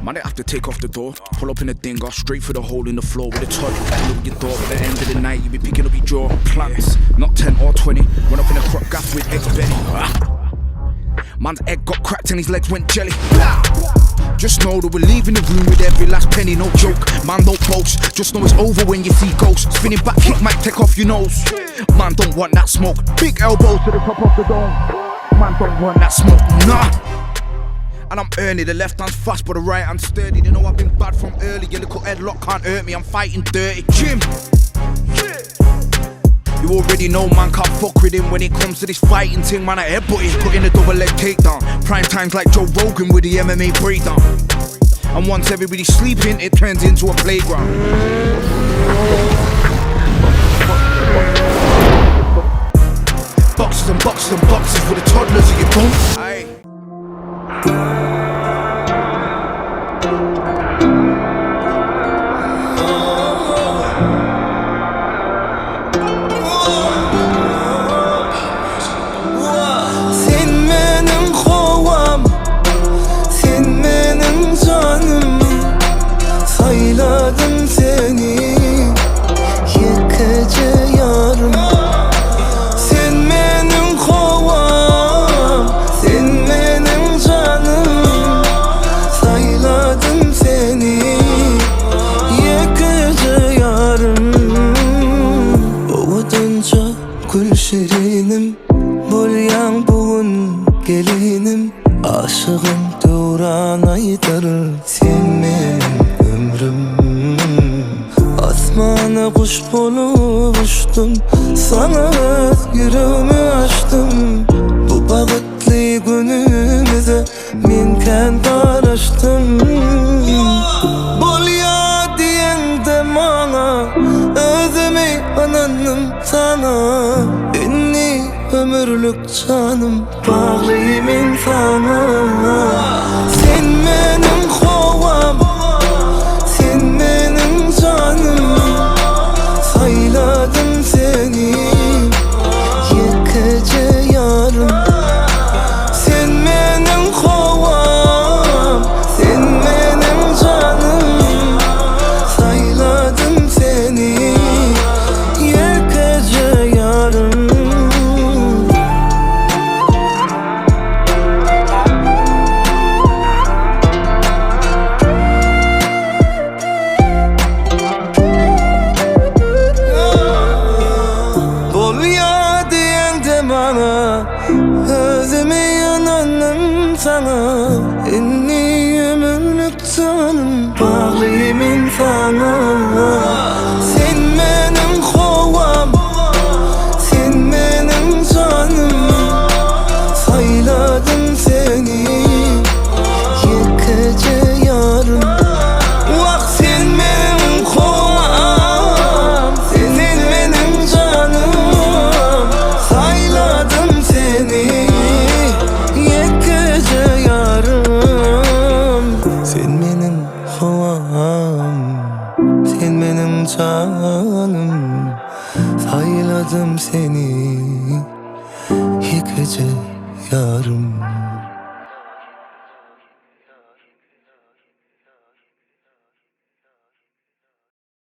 Might have to take off the door. Pull up in a dinger, straight for the hole in the floor with a toy. Pull up your door, by the end of the night, you be picking up your jaw. Plants, not 10 or 20. Run up in a crop gaff with eggs belly. Man's egg got cracked and his legs went jelly. Just know that we're leaving the room with every last penny, no joke. Man, don't boast, just know it's over when you see ghosts. Spinning back kick might take off your nose. Man, don't want that smoke. Big elbows to the top of the dome. Man, don't want that smoke, nah. And I'm early, the left hand's fast but the right hand's sturdy. They know I've been bad from early, your little headlock can't hurt me, I'm fighting dirty. Jim, you already know man can't fuck with him when it comes to this fighting thing. Man, I headbutt him, put in a double leg takedown. Prime times like Joe Rogan with the MMA breakdown. And once everybody's sleeping, it turns into a playground. Boxes and boxes and boxes for the toddlers of your bum. Aye. Sayladım seni yıkıcı yarım. Sen benim kovam, sen benim canım. Sayladım seni yıkıcı yarım. Ovudunca gül şirinim, bulyan bugün gelinim. Aşığım duran aydır, sen benim asmana kuş bulup uçtum, sana özgürümü açtım. Bu bağıtlı günümüze min kendi araştım. Bol ya diyen de bana, özümü ananım sana. Ünlü ömürlük canım, bağlıyım insana. Sen benim kovam, sen benim canım. Sayladım seni yıkıcı yarım. Sen benim kovam, sen benim canım. Sayladım seni yıkıcı yarım. Özüme yananım sana, enli ömürlük canım, bağlıyım insana. Sen benim kovam, sen benim canım. Sayladım seni yıkıcı yarım. Bak sen benim kovam, sen benim canım. Sayladım seni yıkıcı yarım. Sen benim kovam, sen benim canım. Sayladım seni yıkıcı yarım.